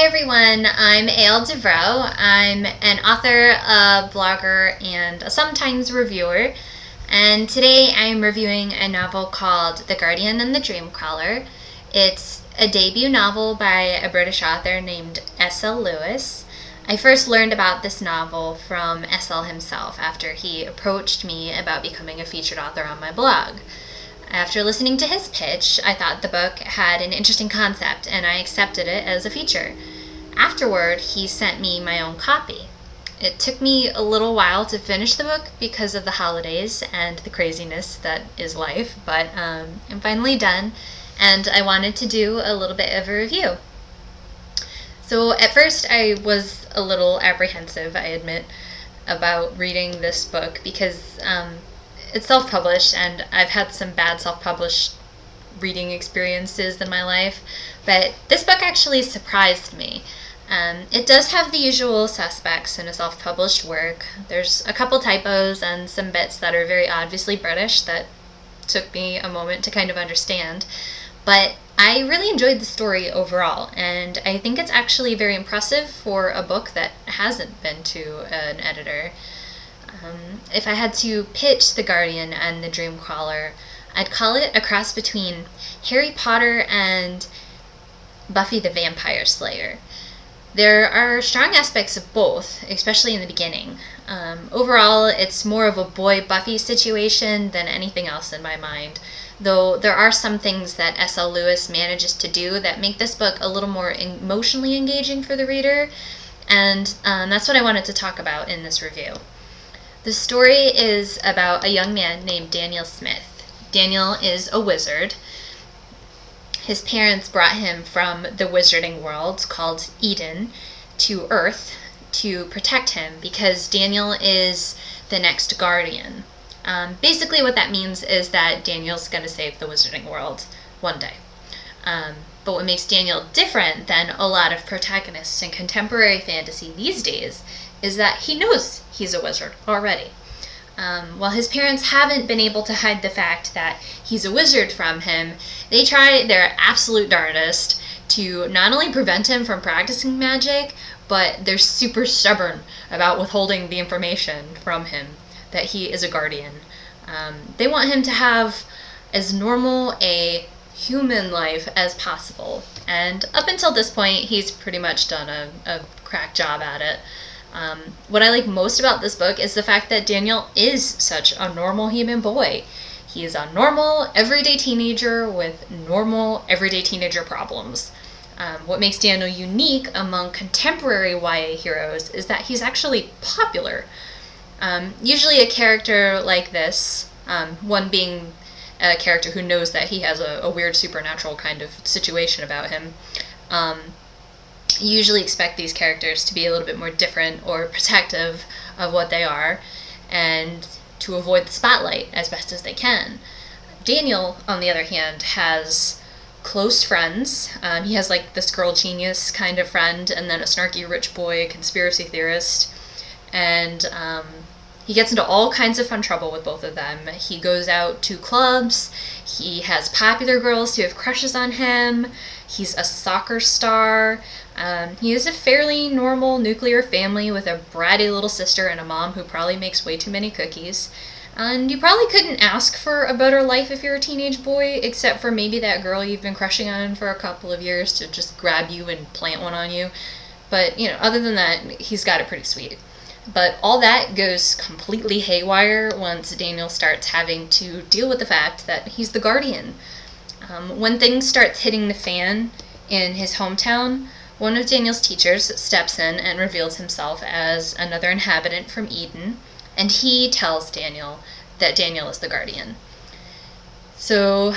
everyone, I'm Davroe. I'm an author, a blogger, and a sometimes reviewer. And today I'm reviewing a novel called The Guardian and the Dreamcrawler. It's a debut novel by a British author named S.L. Lewis. I first learned about this novel from S.L. himself after he approached me about becoming a featured author on my blog. After listening to his pitch, I thought the book had an interesting concept and I accepted it as a feature. Afterward, he sent me my own copy. It took me a little while to finish the book because of the holidays and the craziness that is life, but I'm finally done and I wanted to do a little bit of a review. So at first I was a little apprehensive, I admit, about reading this book because it's self-published and I've had some bad self-published reading experiences in my life, but this book actually surprised me. It does have the usual suspects in a self-published work. There's a couple typos and some bits that are very obviously British that took me a moment to kind of understand, but I really enjoyed the story overall, and I think it's actually very impressive for a book that hasn't been to an editor. If I had to pitch The Guardian and the Dreamcrawler, I'd call it a cross between Harry Potter and Buffy the Vampire Slayer. There are strong aspects of both, especially in the beginning. Overall, it's more of a boy Buffy situation than anything else in my mind, though there are some things that S.L. Lewis manages to do that make this book a little more emotionally engaging for the reader, and that's what I wanted to talk about in this review. The story is about a young man named Daniel Smith. Daniel is a wizard. His parents brought him from the wizarding world called Eden to Earth to protect him because Daniel is the next guardian. Basically what that means is that Daniel's going to save the wizarding world one day. But what makes Daniel different than a lot of protagonists in contemporary fantasy these days is that he knows he's a wizard already. While his parents haven't been able to hide the fact that he's a wizard from him, they try their absolute darndest to not only prevent him from practicing magic, but they're super stubborn about withholding the information from him that he is a guardian. They want him to have as normal a human life as possible, and up until this point he's pretty much done a crack job at it. What I like most about this book is the fact that Daniel is such a normal human boy. He is a normal, everyday teenager with normal, everyday teenager problems. What makes Daniel unique among contemporary YA heroes is that he's actually popular. Usually a character like this, one being a character who knows that he has a weird supernatural kind of situation about him, you usually expect these characters to be a little bit more different or protective of what they are and to avoid the spotlight as best as they can. Daniel, on the other hand, has close friends. He has like this girl genius kind of friend and then a snarky rich boy conspiracy theorist, and he gets into all kinds of fun trouble with both of them. He goes out to clubs, he has popular girls who have crushes on him, he's a soccer star, he has a fairly normal nuclear family with a bratty little sister and a mom who probably makes way too many cookies. And you probably couldn't ask for a better life if you're a teenage boy, except for maybe that girl you've been crushing on for a couple of years to just grab you and plant one on you. But, you know, other than that, he's got it pretty sweet. But all that goes completely haywire once Daniel starts having to deal with the fact that he's the guardian. When things start hitting the fan in his hometown, one of Daniel's teachers steps in and reveals himself as another inhabitant from Eden, and he tells Daniel that Daniel is the guardian. So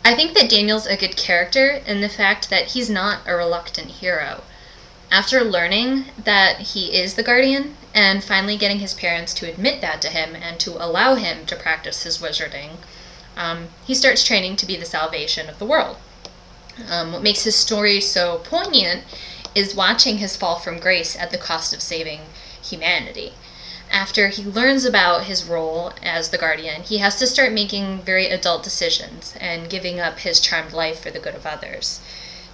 I think that Daniel's a good character in the fact that he's not a reluctant hero. After learning that he is the guardian and finally getting his parents to admit that to him and to allow him to practice his wizarding, he starts training to be the salvation of the world. What makes his story so poignant is watching his fall from grace at the cost of saving humanity. After he learns about his role as the guardian, he has to start making very adult decisions and giving up his charmed life for the good of others.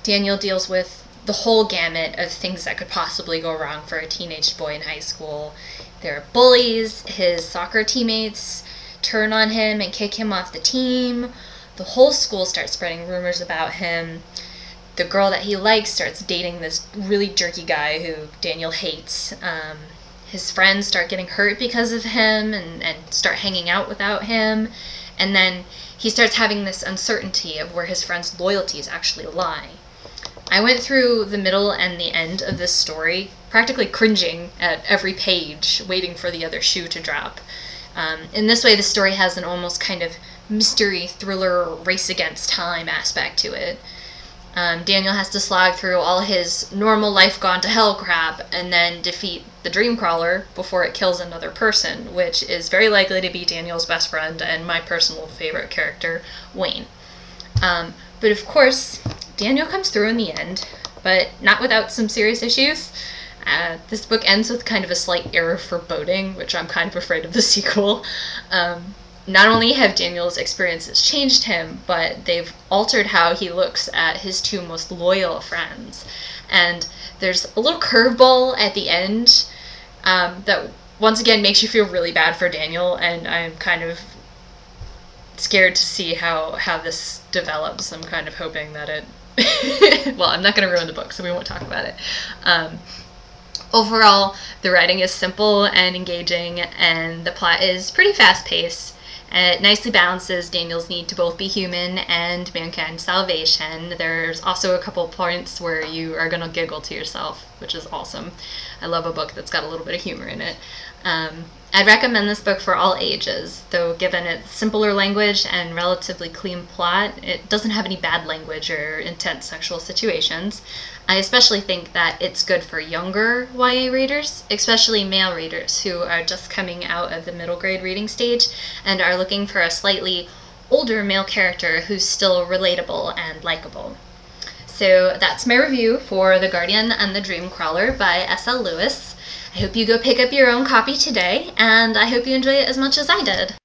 Daniel deals with the whole gamut of things that could possibly go wrong for a teenage boy in high school. There are bullies, his soccer teammates turn on him and kick him off the team. The whole school starts spreading rumors about him. The girl that he likes starts dating this really jerky guy who Daniel hates. His friends start getting hurt because of him and start hanging out without him. And then he starts having this uncertainty of where his friends' loyalties actually lie. I went through the middle and the end of this story, practically cringing at every page, waiting for the other shoe to drop. In this way, the story has an almost kind of mystery thriller race against time aspect to it. Daniel has to slog through all his normal life gone to hell crap and then defeat the Dreamcrawler before it kills another person, which is very likely to be Daniel's best friend and my personal favorite character, Wayne. But of course, Daniel comes through in the end, but not without some serious issues. This book ends with kind of a slight air of foreboding, which I'm kind of afraid of the sequel. Not only have Daniel's experiences changed him, but they've altered how he looks at his two most loyal friends. And there's a little curveball at the end that once again makes you feel really bad for Daniel, and I'm kind of scared to see how this develops. I'm kind of hoping that it... well, I'm not going to ruin the book, so we won't talk about it. Overall, the writing is simple and engaging, and the plot is pretty fast-paced. It nicely balances Daniel's need to both be human and mankind's salvation. There's also a couple points where you are going to giggle to yourself, which is awesome. I love a book that's got a little bit of humor in it. I'd recommend this book for all ages, though given its simpler language and relatively clean plot, it doesn't have any bad language or intense sexual situations. I especially think that it's good for younger YA readers, especially male readers who are just coming out of the middle grade reading stage and are looking for a slightly older male character who's still relatable and likable. So that's my review for The Guardian and the Dreamcrawler by S.L. Lewis. I hope you go pick up your own copy today, and I hope you enjoy it as much as I did.